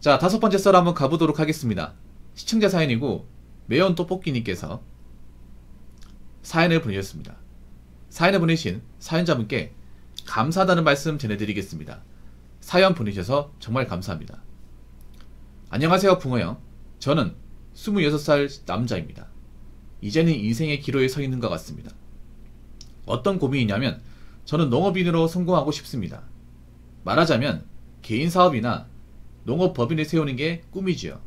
자, 5번째 썰 한번 가보도록 하겠습니다. 시청자 사연이고 매운 떡볶이님께서 사연을 보내셨습니다. 사연을 보내신 사연자분께 감사하다는 말씀 전해드리겠습니다. 사연 보내셔서 정말 감사합니다. 안녕하세요 붕어형. 저는 26살 남자입니다. 이제는 인생의 기로에 서 있는 것 같습니다. 어떤 고민이냐면 저는 농업인으로 성공하고 싶습니다. 말하자면 개인사업이나 농업법인을 세우는 게 꿈이지요.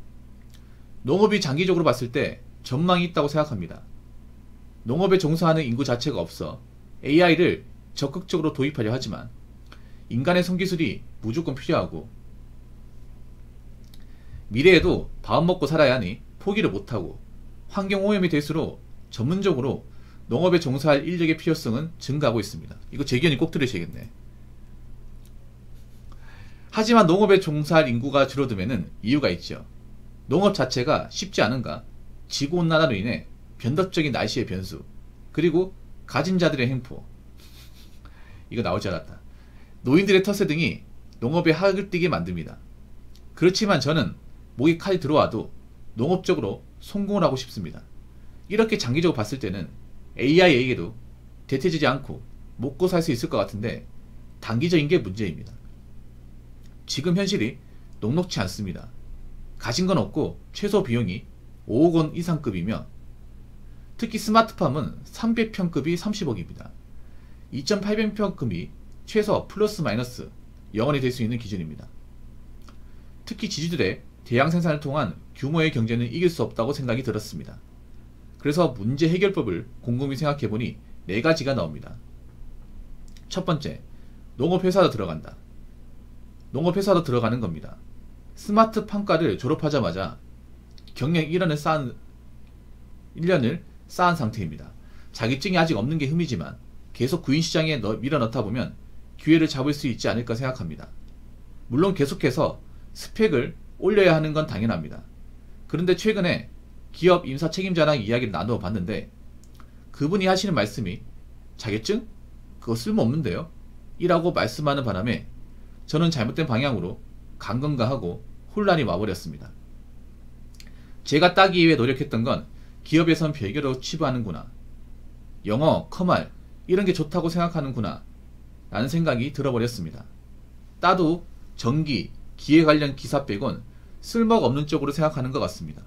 농업이 장기적으로 봤을 때 전망이 있다고 생각합니다. 농업에 종사하는 인구 자체가 없어 AI를 적극적으로 도입하려 하지만 인간의 손기술이 무조건 필요하고 미래에도 밥 먹고 살아야 하니 포기를 못하고 환경오염이 될수록 전문적으로 농업에 종사할 인력의 필요성은 증가하고 있습니다. 이거 제 의견이 꼭 들으셔야겠네. 하지만 농업에 종사할 인구가 줄어들면 이유가 있죠. 농업 자체가 쉽지 않은가, 지구온난화로 인해 변덕적인 날씨의 변수, 그리고 가진 자들의 횡포. 이거 나올 줄 알았다. 노인들의 텃세 등이 농업에 학을 띠게 만듭니다. 그렇지만 저는 목에 칼이 들어와도 농업적으로 성공을 하고 싶습니다. 이렇게 장기적으로 봤을 때는 AI에게도 대체되지 않고 먹고 살 수 있을 것 같은데 단기적인 게 문제입니다. 지금 현실이 녹록지 않습니다. 가진 건 없고 최소 비용이 5억 원 이상급이며 특히 스마트팜은 300평급이 30억입니다. 2800평급이 최소 플러스 마이너스 0원이 될 수 있는 기준입니다. 특히 지주들의 대량 생산을 통한 규모의 경제는 이길 수 없다고 생각이 들었습니다. 그래서 문제 해결법을 곰곰이 생각해보니 4가지가 나옵니다. 첫 번째, 농업회사로 들어간다. 농업회사로 들어가는 겁니다. 스마트 팜과를 졸업하자마자 경력 1년을 쌓은 상태입니다. 자격증이 아직 없는 게 흠이지만 계속 구인시장에 밀어넣다 보면 기회를 잡을 수 있지 않을까 생각합니다. 물론 계속해서 스펙을 올려야 하는 건 당연합니다. 그런데 최근에 기업 인사 책임자랑 이야기를 나누어 봤는데 그분이 하시는 말씀이 자격증? 그거 쓸모없는데요? 이라고 말씀하는 바람에 저는 잘못된 방향으로 강건가하고 혼란이 와버렸습니다. 제가 따기 위해 노력했던 건 기업에선 별개로 치부하는구나. 영어, 커말 이런 게 좋다고 생각하는구나 라는 생각이 들어버렸습니다. 따도 전기, 기계 관련 기사 빼곤 쓸모가 없는 쪽으로 생각하는 것 같습니다.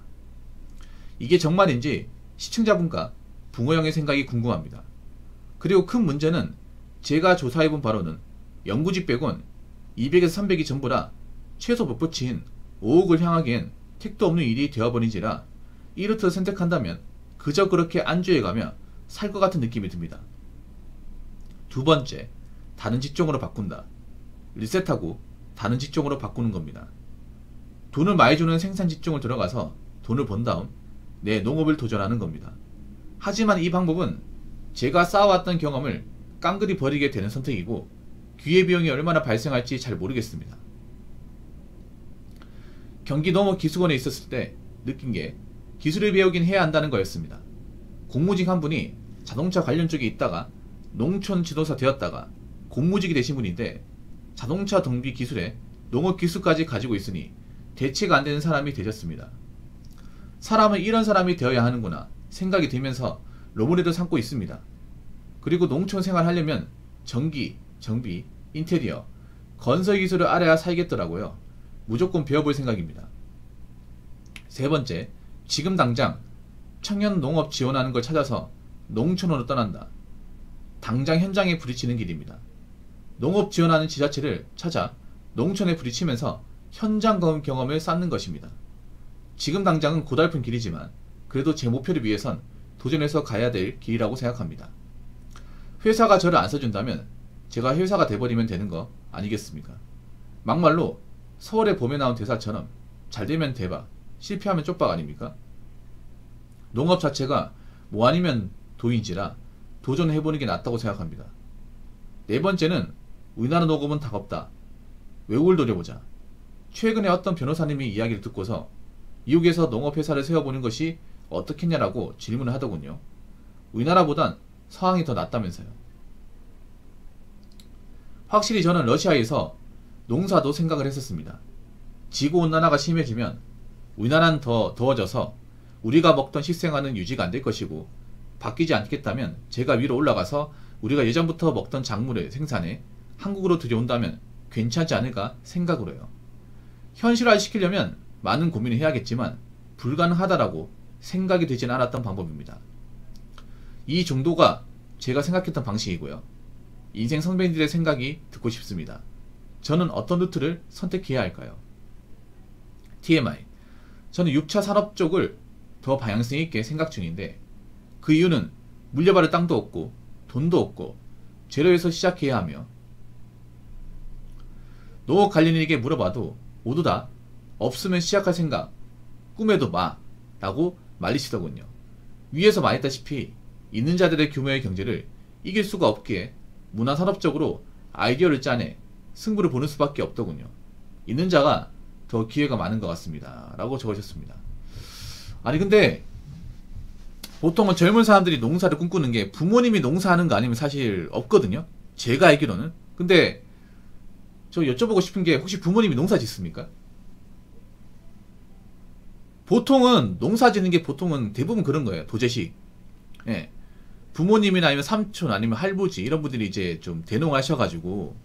이게 정말인지 시청자분과 붕어형의 생각이 궁금합니다. 그리고 큰 문제는 제가 조사해본 바로는 연구직 빼곤 200에서 300이 전부라 최소 목표치인 5억을 향하기엔 택도 없는 일이 되어버린지라 이 루트를 선택한다면 그저 그렇게 안주해가며 살 것 같은 느낌이 듭니다. 두 번째, 다른 직종으로 바꾼다. 리셋하고 다른 직종으로 바꾸는 겁니다. 돈을 많이 주는 생산 직종을 들어가서 돈을 번 다음 내 농업을 도전하는 겁니다. 하지만 이 방법은 제가 쌓아왔던 경험을 깡그리 버리게 되는 선택이고 기회비용이 얼마나 발생할지 잘 모르겠습니다. 경기농업기술원에 있었을 때 느낀 게 기술을 배우긴 해야 한다는 거였습니다. 공무직 한 분이 자동차 관련 쪽에 있다가 농촌 지도사 되었다가 공무직이 되신 분인데 자동차 정비 기술에 농업 기술까지 가지고 있으니 대체가 안 되는 사람이 되셨습니다. 사람은 이런 사람이 되어야 하는구나 생각이 들면서 로봇에도 삼고 있습니다. 그리고 농촌 생활 하려면 전기, 정비, 인테리어, 건설 기술을 알아야 살겠더라고요. 무조건 배워볼 생각입니다. 세 번째, 지금 당장 청년 농업 지원하는 걸 찾아서 농촌으로 떠난다. 당장 현장에 부딪히는 길입니다. 농업 지원하는 지자체를 찾아 농촌에 부딪히면서 현장 경험을 쌓는 것입니다. 지금 당장은 고달픈 길이지만 그래도 제 목표를 위해선 도전해서 가야 될 길이라고 생각합니다. 회사가 저를 안 써준다면 제가 회사가 돼버리면 되는 거 아니겠습니까? 막말로 서울의 봄에 나온 대사처럼 잘되면 대박, 실패하면 쪽박 아닙니까? 농업 자체가 뭐 아니면 도인지라 도전해보는 게 낫다고 생각합니다. 네 번째는 우리나라 농업은 답 없다. 외국을 노려보자. 최근에 어떤 변호사님이 이야기를 듣고서 미국에서 농업회사를 세워보는 것이 어떻겠냐라고 질문을 하더군요. 우리나라보단 상황이 더 낫다면서요. 확실히 저는 러시아에서 농사도 생각을 했었습니다. 지구온난화가 심해지면 우리나라는 더 더워져서 우리가 먹던 식생활은 유지가 안 될 것이고, 바뀌지 않겠다면 제가 위로 올라가서 우리가 예전부터 먹던 작물을 생산해 한국으로 들여온다면 괜찮지 않을까 생각으로요. 현실화시키려면 많은 고민을 해야겠지만 불가능하다라고 생각이 되진 않았던 방법입니다. 이 정도가 제가 생각했던 방식이고요. 인생 선배님들의 생각이 듣고 싶습니다. 저는 어떤 루트를 선택해야 할까요? TMI. 저는 6차 산업 쪽을 더 방향성 있게 생각 중인데, 그 이유는 물려받을 땅도 없고 돈도 없고 제로에서 시작해야 하며, 농업 관련인에게 물어봐도 모두 다 없으면 시작할 생각, 꿈에도 마 라고 말리시더군요. 위에서 말했다시피 있는 자들의 규모의 경제를 이길 수가 없기에 문화산업적으로 아이디어를 짜내 승부를 보는 수밖에 없더군요. 있는 자가 더 기회가 많은 것 같습니다 라고 적으셨습니다. 아니 근데 보통은 젊은 사람들이 농사를 꿈꾸는 게 부모님이 농사하는 거 아니면 사실 없거든요. 제가 알기로는. 근데 저 여쭤보고 싶은 게, 혹시 부모님이 농사 짓습니까? 보통은 농사 짓는 게 보통은 대부분 그런 거예요. 도제식. 예. 부모님이나 아니면 삼촌 아니면 할부지 이런 분들이 이제 좀 대농하셔가지고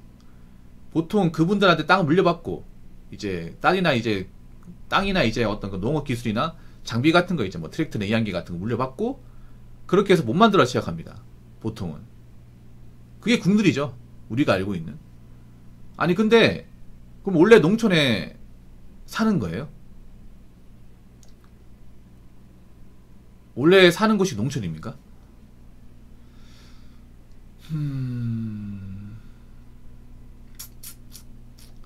보통 그분들한테 땅을 물려받고 이제 땅이나 이제 어떤 그 농업 기술이나 장비 같은 거 있죠. 뭐 트랙터나 이양기 같은 거 물려받고 그렇게 해서 못 만들어 시작합니다. 보통은. 그게 국룰이죠. 우리가 알고 있는. 아니 근데 그럼 원래 농촌에 사는 거예요? 원래 사는 곳이 농촌입니까?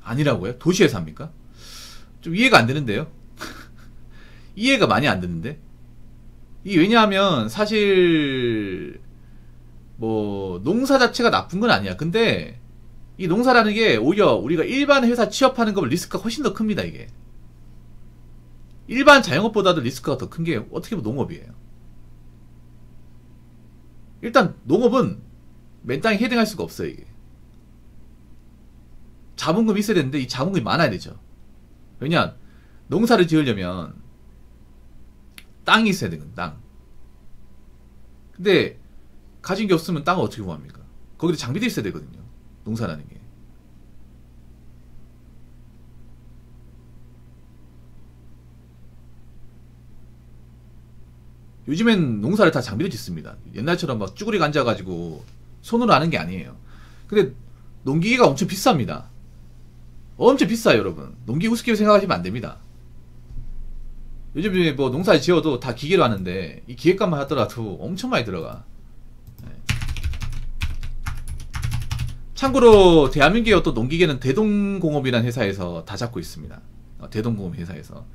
아니라고요? 도시에 삽니까? 좀 이해가 안 되는데요? 이해가 많이 안 되는데? 왜냐하면 사실 뭐 농사 자체가 나쁜 건 아니야. 근데 이 농사라는 게 오히려 우리가 일반 회사 취업하는 것보다 리스크가 훨씬 더 큽니다. 이게 일반 자영업보다도 리스크가 더 큰 게 어떻게 보면 농업이에요. 일단 농업은 맨 땅에 헤딩할 수가 없어요. 이게 자본금이 있어야 되는데 이 자본금이 많아야 되죠. 왜냐, 농사를 지으려면 땅이 있어야 되거든. 땅. 근데 가진 게 없으면 땅을 어떻게 구합니까? 거기도 장비도 있어야 되거든요. 농사라는 게. 요즘엔 농사를 다 장비로 짓습니다. 옛날처럼 막 쭈구리가 앉아가지고 손으로 하는 게 아니에요. 근데 농기계가 엄청 비쌉니다. 엄청 비싸요, 여러분. 농기계 우습게 생각하시면 안 됩니다. 요즘에 뭐 농사를 지어도 다 기계로 하는데 이 기계값만 하더라도 엄청 많이 들어가. 네. 참고로 대한민국의 어떤 농기계는 대동공업이라는 회사에서 다 잡고 있습니다. 대동공업 회사에서.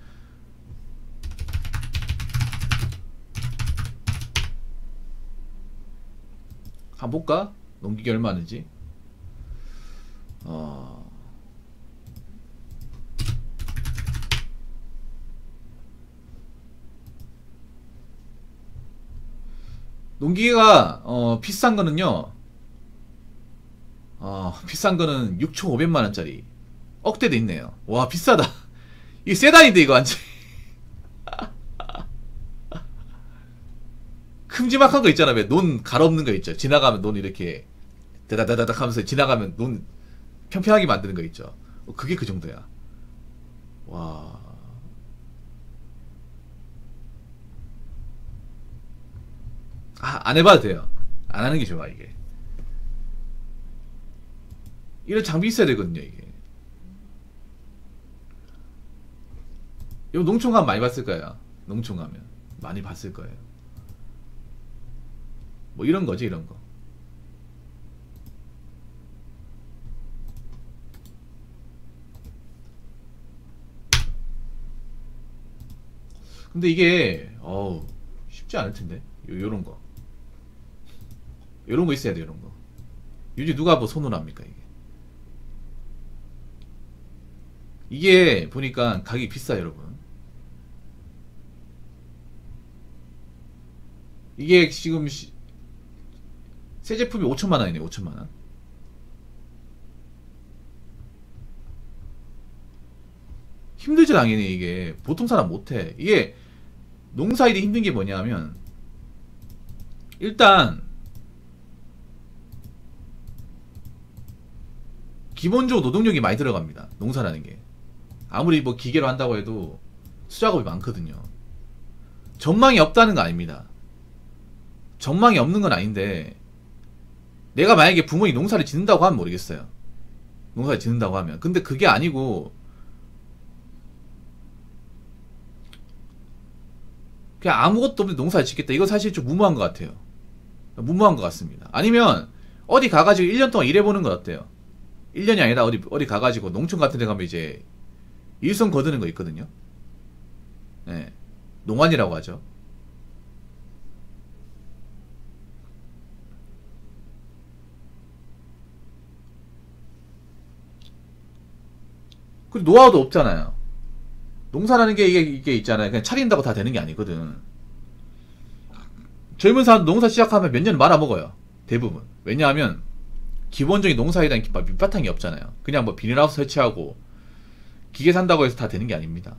한번 볼까? 농기계 얼마 하는지. 농기계가 비싼 거는요. 비싼 거는 6,500만원짜리 억대도 있네요. 와, 비싸다. 이게 세단인데 이거 완전 큼지막한 거 있잖아. 왜 논 갈아엎는 거 있죠. 지나가면 논 이렇게 다다다닥 하면서 지나가면 논 평평하게 만드는 거 있죠. 그게 그 정도야. 와. 안 해봐도 돼요. 안 하는 게 좋아, 이게. 이런 장비 있어야 되거든요, 이게. 이거 농촌 가면 많이 봤을 거예요. 농촌 가면. 많이 봤을 거예요. 뭐 이런 거지, 이런 거. 근데 이게 쉽지 않을 텐데. 요런 거. 요런 거 있어야 돼, 요런 거. 요즘 누가 뭐 손으로 합니까, 이게. 이게 보니까 가격이 비싸요, 여러분. 이게 지금 새 제품이 5천만원이네. 5천만원. 힘들죠 당연히. 이게 보통 사람 못해. 이게 농사일이 힘든 게 뭐냐면 일단 기본적으로 노동력이 많이 들어갑니다. 농사라는 게 아무리 뭐 기계로 한다고 해도 수작업이 많거든요. 전망이 없다는 거 아닙니다. 전망이 없는 건 아닌데 내가 만약에 부모님이 농사를 짓는다고 하면 모르겠어요. 농사를 짓는다고 하면. 근데 그게 아니고 그냥 아무것도 없는데 농사를 짓겠다. 이거 사실 좀 무모한 것 같아요. 무모한 것 같습니다. 아니면 어디 가가지고 1년 동안 일해보는 건 어때요? 1년이 아니라 어디 가가지고 농촌 같은 데 가면 이제 일손 거두는 거 있거든요. 네. 농환이라고 하죠. 그리고 노하우도 없잖아요. 농사라는 게 이게 있잖아요. 그냥 차린다고 다 되는 게 아니거든. 젊은 사람 농사 시작하면 몇 년 말아먹어요. 대부분. 왜냐하면 기본적인 농사에 대한 밑바탕이 없잖아요. 그냥 뭐 비닐하우스 설치하고 기계 산다고 해서 다 되는 게 아닙니다.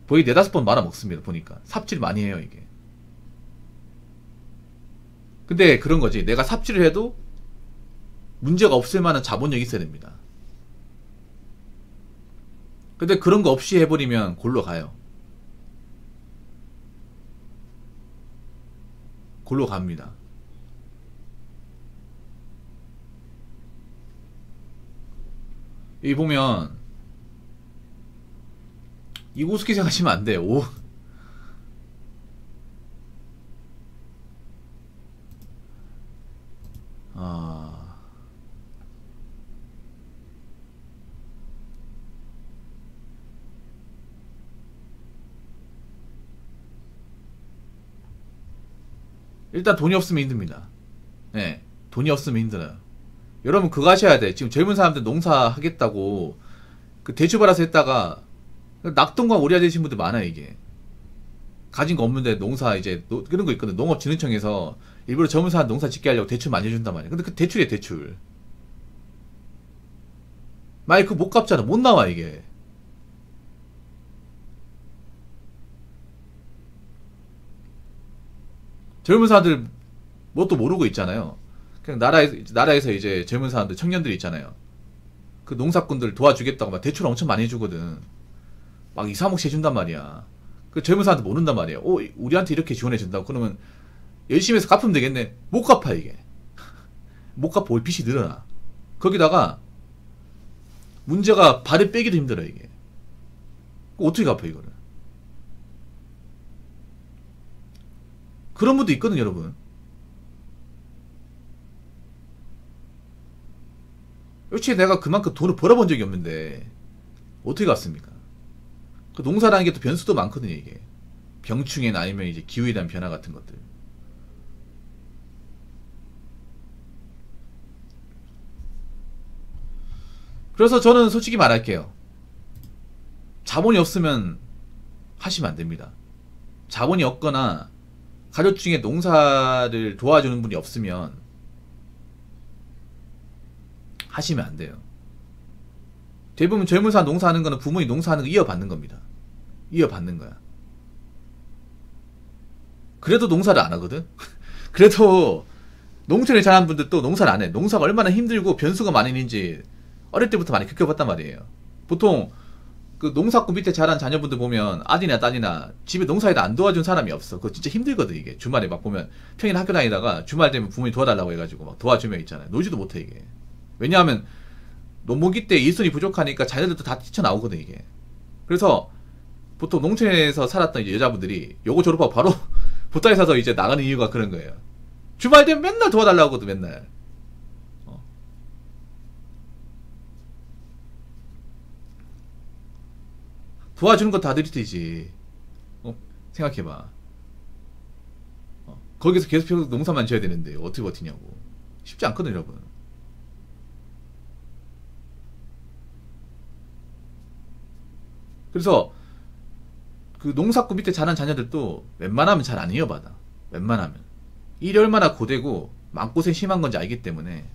거의 4-5번 말아먹습니다. 보니까 삽질 많이 해요 이게. 근데 그런 거지. 내가 삽질을 해도 문제가 없을 만한 자본력이 있어야 됩니다. 근데 그런 거 없이 해버리면 골로 가요. 골로 갑니다. 여기 보면 이고스키 생각하시면 안 돼요. 아... 일단 돈이 없으면 힘듭니다. 네, 돈이 없으면 힘들어요. 여러분 그거 하셔야 돼. 지금 젊은 사람들 농사 하겠다고 그 대출 받아서 했다가 낙동과 오리아 되신 분들 많아요. 이게 가진 거 없는데 농사 이제 그런 거 있거든. 농업진흥청에서 일부러 젊은 사람 농사 짓게 하려고 대출 많이 해준단 말이야. 근데 그 대출이야 대출. 만약 그거 못 갚잖아. 못 나와 이게. 젊은 사람들 뭣도 모르고 있잖아요. 그냥 나라에서 이제 젊은 사람들 청년들이 있잖아요. 그 농사꾼들 도와주겠다고 막 대출 엄청 많이 해주거든. 막 2, 3억씩 해준단 말이야. 그 젊은 사람들 모른단 말이야. 우리한테 이렇게 지원해준다고. 그러면 열심히 해서 갚으면 되겠네. 못 갚아 이게. 못 갚아. 올 빚이 늘어나. 거기다가 문제가 발을 빼기도 힘들어 이게. 어떻게 갚아 이거를. 그런 분도 있거든 여러분. 솔직히 내가 그만큼 돈을 벌어본 적이 없는데 어떻게 갚습니까? 그 농사라는 게 또 변수도 많거든요 이게. 병충해나 아니면 이제 기후에 대한 변화 같은 것들. 그래서 저는 솔직히 말할게요. 자본이 없으면 하시면 안 됩니다. 자본이 없거나 가족 중에 농사를 도와주는 분이 없으면 하시면 안 돼요. 대부분 젊은 사람 농사하는 거는 부모님 농사하는 거 이어받는 겁니다. 이어받는 거야. 그래도 농사를 안 하거든? 그래도 농촌에 자란 분들도 농사를 안 해. 농사가 얼마나 힘들고 변수가 많은지 어릴 때부터 많이 겪어봤단 말이에요. 보통 그 농사꾼 밑에 자란 자녀분들 보면 아들이나 딸이나 집에 농사에다 안 도와준 사람이 없어. 그거 진짜 힘들거든 이게. 주말에 막 보면 평일 학교 다니다가 주말 되면 부모님 도와달라고 해가지고 막 도와주면 있잖아요. 놀지도 못해 이게. 왜냐하면 농목이 때 일손이 부족하니까 자녀들도 다 뛰쳐나오거든 이게. 그래서 보통 농촌에서 살았던 이제 여자분들이 요거 졸업하고 바로 보따리 사서 이제 나가는 이유가 그런 거예요. 주말 되면 맨날 도와달라고 하거든 맨날. 도와주는 건 다 드리트지. 생각해봐. 거기서 계속 농사만 지어야 되는데 어떻게 버티냐고. 쉽지 않거든 여러분. 그래서 그 농사꾼 밑에 자란 자녀들도 웬만하면 잘 안 이어받아. 웬만하면. 일이 얼마나 고되고 마음고생 심한 건지 알기 때문에.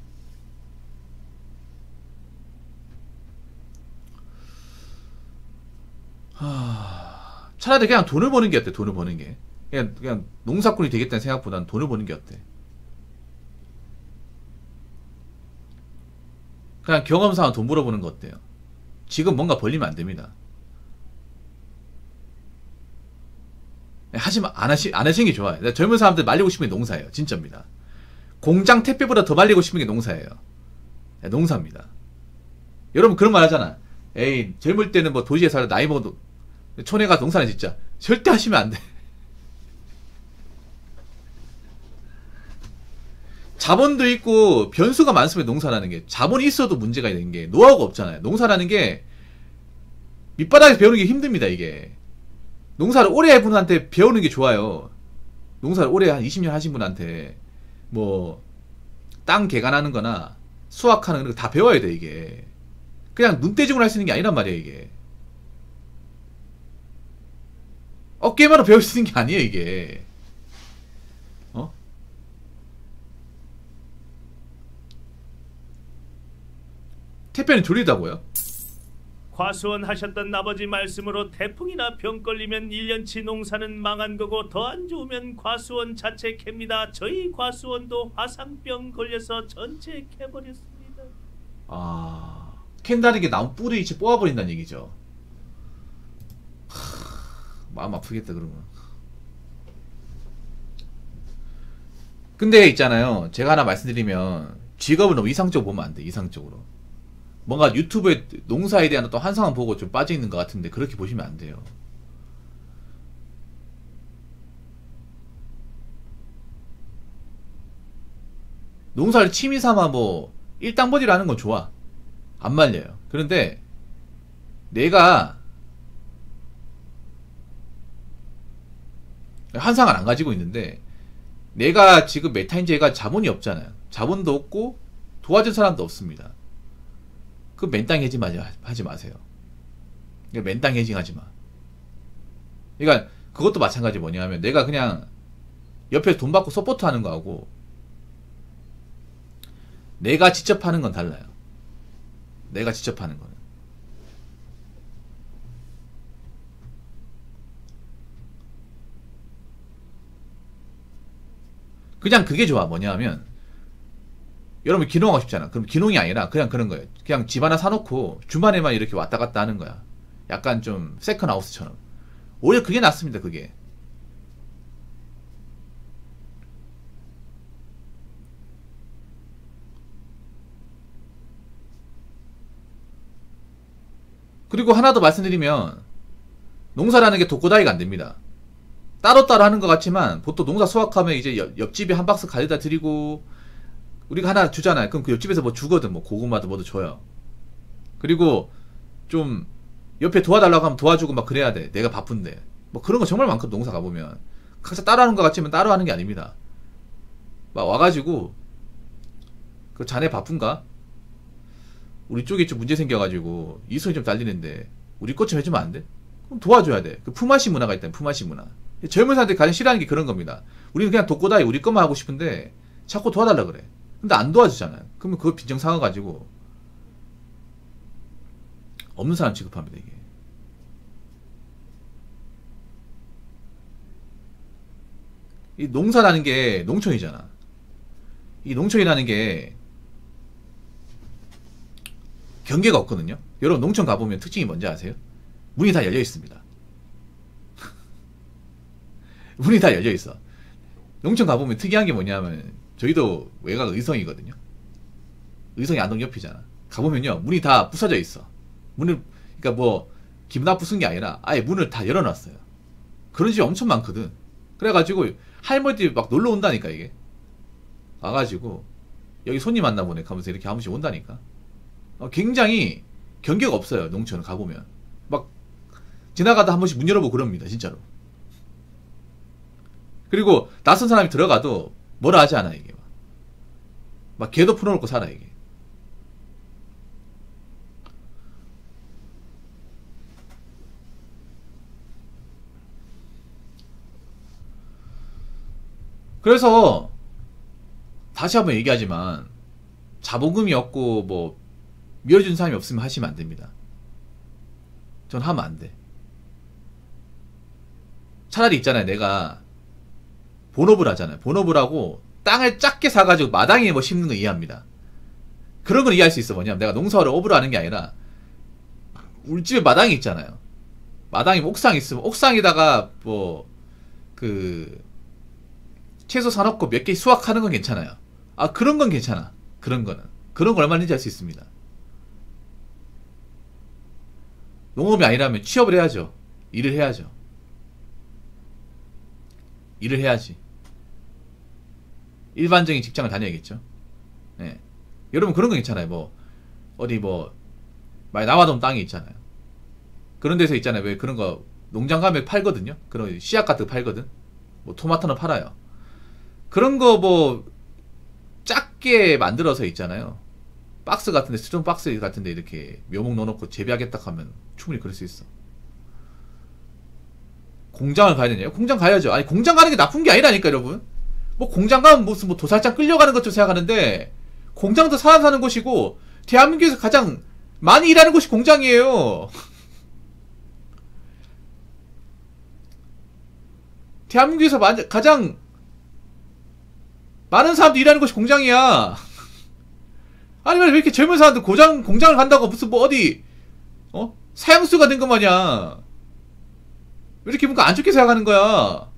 차라리 그냥 돈을 버는 게 어때? 돈을 버는 게 그냥 농사꾼이 되겠다는 생각보다는 돈을 버는 게 어때? 그냥 경험상으로 돈 벌어보는 거 어때요? 지금 뭔가 벌리면 안 됩니다. 안 하시는 게 좋아요. 젊은 사람들 말리고 싶은 게 농사예요. 진짜입니다. 공장 택배보다 더 말리고 싶은 게 농사예요. 농사입니다. 여러분 그런 말 하잖아. 에이, 젊을 때는 뭐 도시에 살아 나이 먹어도 촌에 가서 농사는 진짜 절대 하시면 안 돼. 자본도 있고 변수가 많으면 농사라는 게 자본이 있어도 문제가 있는 게 노하우가 없잖아요. 농사라는 게 밑바닥에서 배우는 게 힘듭니다. 이게 농사를 오래 해본 분한테 배우는 게 좋아요. 농사를 오래 한 20년 하신 분한테 뭐 땅 개간하는 거나 수확하는 거 다 배워야 돼. 이게 그냥 눈대중으로 할 수 있는 게 아니란 말이에요. 이게 어깨만으로 배울 수 있는 게 아니에요. 이게 택배는 졸리다고요? 과수원 하셨던 아버지 말씀으로 태풍이나 병 걸리면 1년치 농사는 망한 거고 더 안 좋으면 과수원 자체 캡니다. 저희 과수원도 화상병 걸려서 전체 캐버렸습니다. 캔다는 게 나무 뿌리 이치 뽑아버린다는 얘기죠. 마음 아프겠다 그러면. 근데 있잖아요. 제가 하나 말씀드리면 직업을 너무 이상적으로 보면 안 돼. 이상적으로. 뭔가 유튜브에 농사에 대한 또 한상을 보고 좀 빠져있는 것 같은데 그렇게 보시면 안 돼요. 농사를 취미 삼아 뭐 일당버디를 하는 건 좋아. 안 말려요. 그런데 내가 한상을 안 가지고 있는데 내가 지금 메타인제가 자본이 없잖아요. 자본도 없고 도와줄 사람도 없습니다. 그 맨땅 해징 하지 마세요. 맨땅 해징 하지 마. 그러니까 그것도 마찬가지 뭐냐면 내가 그냥 옆에서 돈 받고 서포트 하는 거하고 내가 직접 하는 건 달라요. 내가 직접 하는 거는. 그냥 그게 좋아. 뭐냐면 여러분 기농하고 싶잖아. 그럼 기농이 아니라 그냥 그런 거예요. 그냥 집 하나 사놓고 주말에만 이렇게 왔다 갔다 하는 거야. 약간 좀 세컨하우스처럼. 오히려 그게 낫습니다. 그게. 그리고 하나 더 말씀드리면 농사라는 게 독고다이가 안 됩니다. 따로따로 하는 것 같지만 보통 농사 수확하면 이제 옆집에 한 박스 가져다 드리고 우리가 하나 주잖아요. 그럼 그 옆집에서 뭐 주거든. 뭐 고구마도 뭐도 줘요. 그리고 좀 옆에 도와달라고 하면 도와주고 막 그래야 돼. 내가 바쁜데. 뭐 그런 거 정말 많거든. 농사 가보면. 각자 따로 하는 것 같지만 따로 하는 게 아닙니다. 막 와가지고 그 자네 바쁜가? 우리 쪽에 좀 문제 생겨가지고 이손이 좀 달리는데 우리 것 좀 해주면 안 돼? 그럼 도와줘야 돼. 그 품앗이 문화가 있다. 품앗이 문화. 젊은 사람들이 가장 싫어하는 게 그런 겁니다. 우리는 그냥 독고다이 우리 것만 하고 싶은데 자꾸 도와달라 그래. 근데 안 도와주잖아요. 그러면 그거 빈정 상해가지고 없는 사람 취급합니다. 이게. 이 농사라는 게 농촌이잖아. 이 농촌이라는 게 경계가 없거든요. 여러분 농촌 가보면 특징이 뭔지 아세요? 문이 다 열려 있습니다. 문이 다 열려 있어. 농촌 가보면 특이한 게 뭐냐면 저희도 외곽 의성이거든요. 의성이 안동 옆이잖아. 가보면요 문이 다 부서져 있어. 문을 그러니까 뭐 기분 나쁘 쓴 게 아니라 아예 문을 다 열어놨어요. 그런 집이 엄청 많거든. 그래가지고 할머니들이 막 놀러 온다니까. 이게 와가지고 여기 손님 왔나 보네 하면서 이렇게 한 번씩 온다니까. 굉장히 경계가 없어요. 농촌을 가보면 막 지나가다 한 번씩 문 열어보고 그럽니다. 진짜로. 그리고 낯선 사람이 들어가도 뭐라 하지 않아. 이게 막 개도 풀어놓고 살아. 이게 그래서 다시 한번 얘기하지만 자본금이 없고 뭐 밀어주는 사람이 없으면 하시면 안 됩니다. 전 하면 안 돼. 차라리 있잖아요. 내가 본업을 하잖아요. 본업을 하고 땅을 작게 사가지고 마당에 뭐 심는 거 이해합니다. 그런 걸 이해할 수 있어. 뭐냐면 내가 농사를 업으로 하는 게 아니라 우리 집에 마당이 있잖아요. 마당이 옥상 있으면 옥상에다가 뭐 그 채소 사놓고 몇 개 수확하는 건 괜찮아요. 아 그런 건 괜찮아. 그런 거는 그런 거 얼마든지 할 수 있습니다. 농업이 아니라면 취업을 해야죠. 일을 해야죠. 일을 해야지. 일반적인 직장을 다녀야겠죠. 예. 여러분 그런 거 괜찮아요. 뭐 어디 뭐 많이 남아돈 땅이 있잖아요. 그런 데서 있잖아요. 왜 그런 거 농장 가면 팔거든요. 그런 씨앗 같은 거 팔거든. 뭐 토마토는 팔아요. 그런 거 뭐 작게 만들어서 있잖아요. 박스 같은데 수정 박스 같은데 이렇게 묘목 넣어놓고 재배하겠다 하면 충분히 그럴 수 있어. 공장을 가야 되냐요? 공장 가야죠. 아니 공장 가는 게 나쁜 게 아니라니까 여러분. 뭐 공장 가면 무슨 뭐 도살장 끌려가는 것처럼 생각하는데 공장도 사람 사는 곳이고 대한민국에서 가장 많이 일하는 곳이 공장이에요. 대한민국에서 가장 많은 사람들이 일하는 곳이 공장이야. 아니 왜 이렇게 젊은 사람들 공장을 간다고 무슨 뭐 어디 사형수가 된 것 마냥 왜 이렇게 뭔가 안 좋게 생각하는 거야.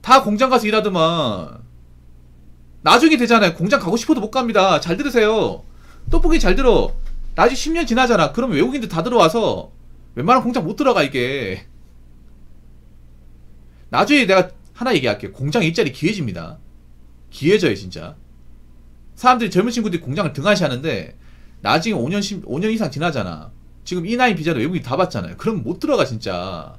다 공장 가서 일하더만 나중에 되잖아요. 공장 가고 싶어도 못 갑니다. 잘 들으세요. 떡볶이 잘 들어. 나중에 10년 지나잖아. 그러면 외국인들 다 들어와서 웬만한 공장 못 들어가 이게. 나중에 내가 하나 얘기할게요. 공장 일자리 기회집니다. 기회져요 진짜. 사람들이 젊은 친구들이 공장을 등한시하는데 나중에 5년 이상 지나잖아. 지금 E9 비자를 외국인이 다 받잖아요. 그럼 못 들어가 진짜.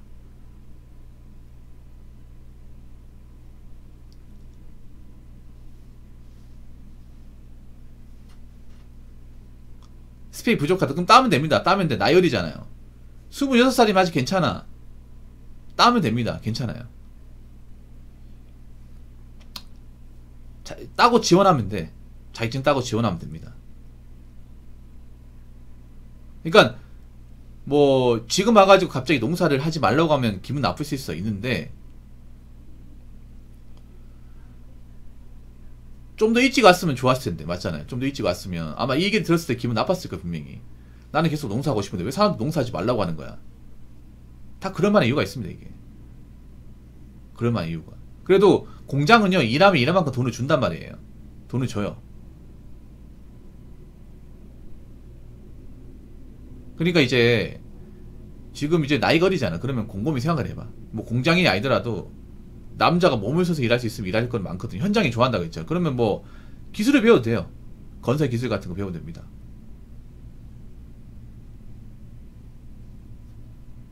스펙이 부족하다. 그럼 따면 됩니다. 따면 돼. 나열이잖아요. 26살이면 아직 괜찮아. 따면 됩니다. 괜찮아요. 따고 지원하면 돼. 자격증 따고 지원하면 됩니다. 그러니까 뭐 지금 와가지고 갑자기 농사를 하지 말라고 하면 기분 나쁠 수 있는데 좀 더 일찍 왔으면 좋았을 텐데. 맞잖아요. 좀 더 일찍 왔으면 아마 이 얘기 들었을 때 기분 나빴을 거야 분명히. 나는 계속 농사하고 싶은데 왜 사람들 농사하지 말라고 하는 거야. 다 그럴 만한 이유가 있습니다. 이게 그럴 만한 이유가. 그래도 공장은요 일하면 일한 만큼 돈을 준단 말이에요. 돈을 줘요. 그러니까 이제 지금 이제 나이가 어리잖아. 그러면 곰곰이 생각을 해봐. 뭐 공장이 아니더라도 남자가 몸을 써서 일할 수 있으면 일할 건 많거든요. 현장이 좋아한다고 했죠. 그러면 뭐 기술을 배워도 돼요. 건설 기술 같은 거 배워도 됩니다.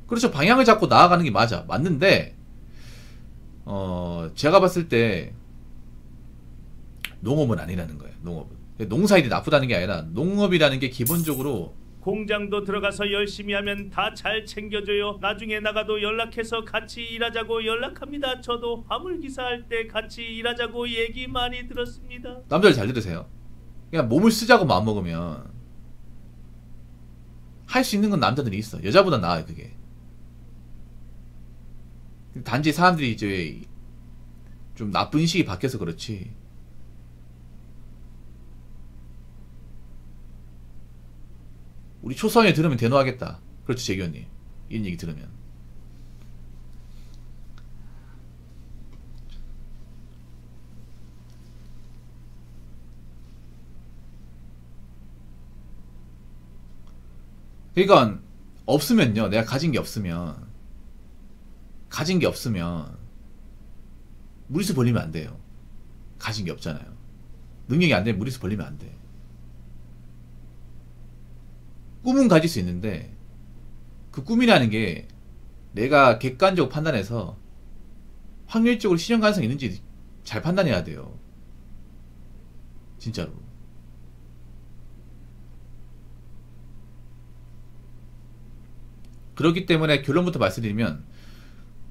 그렇죠. 방향을 잡고 나아가는 게 맞는데 제가 봤을 때 농업은 아니라는 거예요. 농업은 농사일이 나쁘다는 게 아니라 농업이라는 게 기본적으로 공장도 들어가서 열심히 하면 다 잘 챙겨줘요. 나중에 나가도 연락해서 같이 일하자고 연락합니다. 저도 화물기사 할 때 같이 일하자고 얘기 많이 들었습니다. 남자를 잘 들으세요. 그냥 몸을 쓰자고 마음먹으면 할 수 있는 건 남자들이 있어. 여자보다 나아요 그게. 단지 사람들이 이제 좀 나쁜 인식이 바뀌어서 그렇지. 우리 초성에 들으면 대노하겠다. 그렇죠 재규현님. 이런 얘기 들으면. 그러니까 없으면요. 내가 가진 게 없으면 무리수 벌리면 안 돼요. 가진 게 없잖아요. 능력이 안 되면 무리수 벌리면 안 돼. 꿈은 가질 수 있는데 그 꿈이라는 게 내가 객관적으로 판단해서 확률적으로 실현 가능성이 있는지 잘 판단해야 돼요. 진짜로. 그렇기 때문에 결론부터 말씀드리면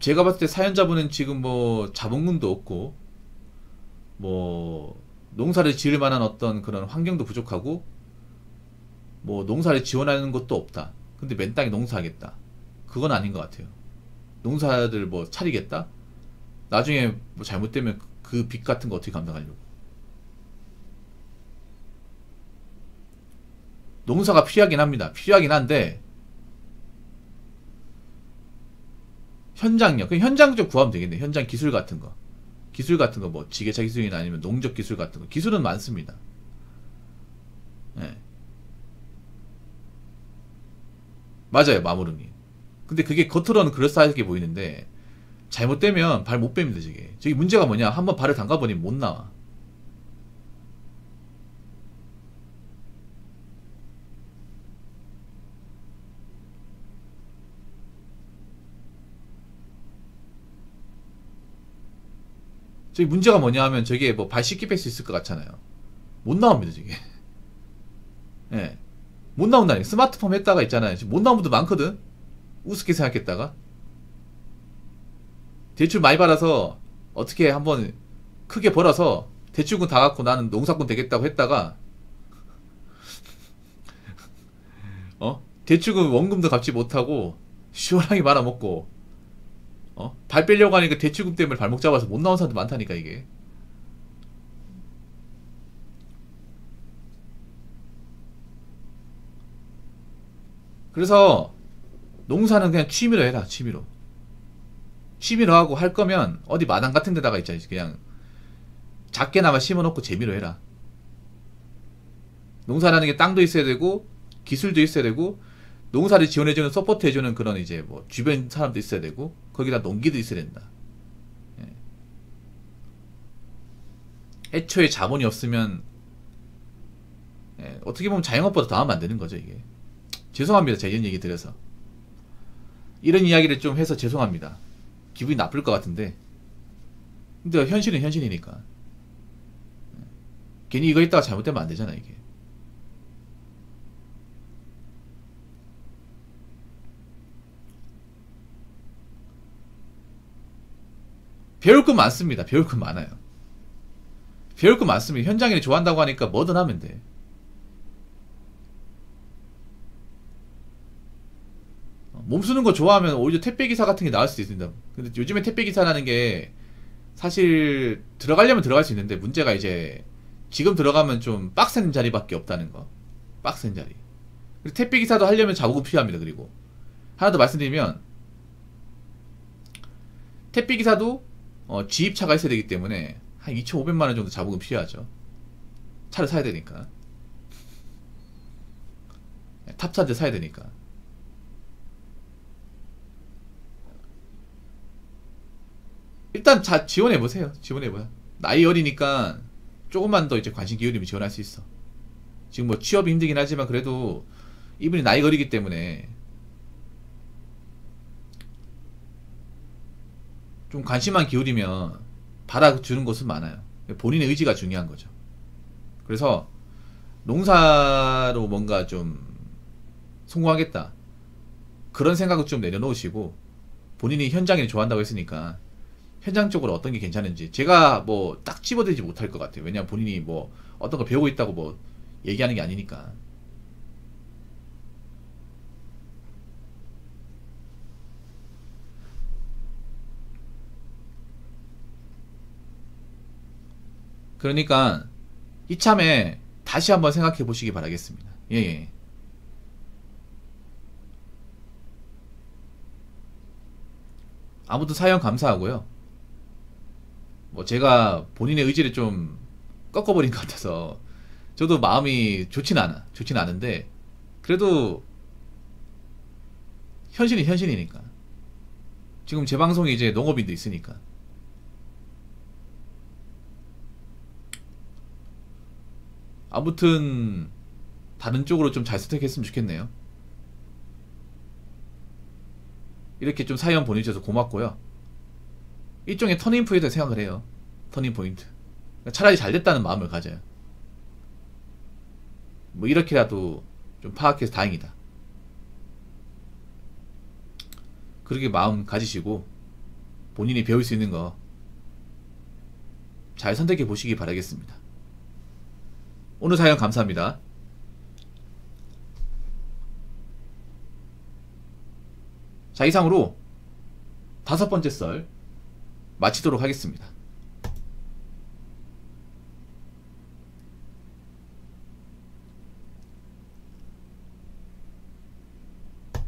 제가 봤을 때 사연자분은 지금 뭐 자본금도 없고 뭐 농사를 지을 만한 어떤 그런 환경도 부족하고 뭐 농사를 지원하는 것도 없다. 근데 맨 땅에 농사하겠다. 그건 아닌 것 같아요. 농사들 뭐 차리겠다? 나중에 뭐 잘못되면 그 빚 같은 거 어떻게 감당하려고. 농사가 필요하긴 합니다. 필요하긴 한데 현장력, 현장 좀 구하면 되겠네. 현장 기술 같은 거. 기술 같은 거, 뭐, 지게차 기술이나 아니면 농적 기술 같은 거. 기술은 많습니다. 네. 맞아요, 마무르님. 근데 그게 겉으로는 그럴싸하게 보이는데, 잘못되면 발 못 뺍니다, 저게. 저기 문제가 뭐냐. 한번 발을 담가보니 못 나와. 저기 문제가 뭐냐 하면 저게 뭐 발 쉽게 뺄 수 있을 것 같잖아요. 못 나옵니다, 저게. 예. 네. 못 나온다니. 스마트폰 했다가 있잖아요. 지금 못 나온 분도 많거든? 우습게 생각했다가. 대출 많이 받아서 어떻게 한번 크게 벌어서 대출금 다 갖고 나는 농사꾼 되겠다고 했다가 대출금 원금도 갚지 못하고 시원하게 말아먹고 발 빼려고 하니까 대출금 때문에 발목 잡아서 못 나온 사람도 많다니까 이게. 그래서 농사는 그냥 취미로 해라. 취미로 하고 할 거면 어디 마당 같은 데다가 있잖아. 그냥 작게나마 심어놓고 재미로 해라. 농사라는 게 땅도 있어야 되고 기술도 있어야 되고 농사를 지원해주는 서포트해주는 그런 이제 뭐 주변 사람도 있어야 되고 거기다 농기도 있어야 된다. 예. 애초에 자본이 없으면 어떻게 보면 자영업보다 더 하면 안 되는 거죠 이게. 죄송합니다. 제가 이런 얘기 드려서 이런 이야기를 좀 해서 죄송합니다. 기분이 나쁠 것 같은데 근데 현실은 현실이니까 괜히 이거 있다가 잘못되면 안 되잖아 이게. 배울 건 많습니다. 배울 건 많아요. 배울 건 많습니다. 현장일을 좋아한다고 하니까 뭐든 하면 돼. 몸 쓰는 거 좋아하면 오히려 택배기사 같은 게 나을 수도 있습니다. 근데 요즘에 택배기사라는 게 사실 들어가려면 들어갈 수 있는데 문제가 이제 지금 들어가면 좀 빡센 자리밖에 없다는 거. 빡센 자리. 그리고 택배기사도 하려면 자본금 필요합니다. 그리고 하나 더 말씀드리면 택배기사도 지입차가 있어야 되기 때문에 한 2,500만원 정도 자본금 필요하죠. 차를 사야 되니까. 탑차들 사야 되니까. 일단 지원해보세요. 지원해봐요. 나이 어리니까 조금만 더 이제 관심 기울이면 지원할 수 있어. 지금 뭐 취업이 힘들긴 하지만 그래도 이분이 나이가 어리기 때문에 좀 관심만 기울이면 받아주는 곳은 많아요. 본인의 의지가 중요한 거죠. 그래서 농사로 뭔가 좀 성공하겠다 그런 생각을 좀 내려놓으시고 본인이 현장일 좋아한다고 했으니까 현장 쪽으로 어떤 게 괜찮은지 제가 뭐 딱 집어들지 못할 것 같아요. 왜냐면 본인이 뭐 어떤 걸 배우고 있다고 뭐 얘기하는 게 아니니까. 그러니까 이참에 다시 한번 생각해 보시기 바라겠습니다. 예, 예. 아무튼 사연 감사하고요. 뭐 제가 본인의 의지를 좀 꺾어버린 것 같아서 저도 마음이 좋진 않은데 그래도 현실이 현실이니까. 지금 제 방송에 이제 농업인도 있으니까. 아무튼 다른 쪽으로 좀 잘 선택했으면 좋겠네요. 이렇게 좀 사연 보내주셔서 고맙고요. 일종의 터닝포인트 생각을 해요. 터닝포인트. 차라리 잘 됐다는 마음을 가져요. 뭐 이렇게라도 좀 파악해서 다행이다. 그렇게 마음 가지시고 본인이 배울 수 있는 거 잘 선택해 보시기 바라겠습니다. 오늘 사연 감사합니다. 자, 이상으로 5번째 썰 마치도록 하겠습니다.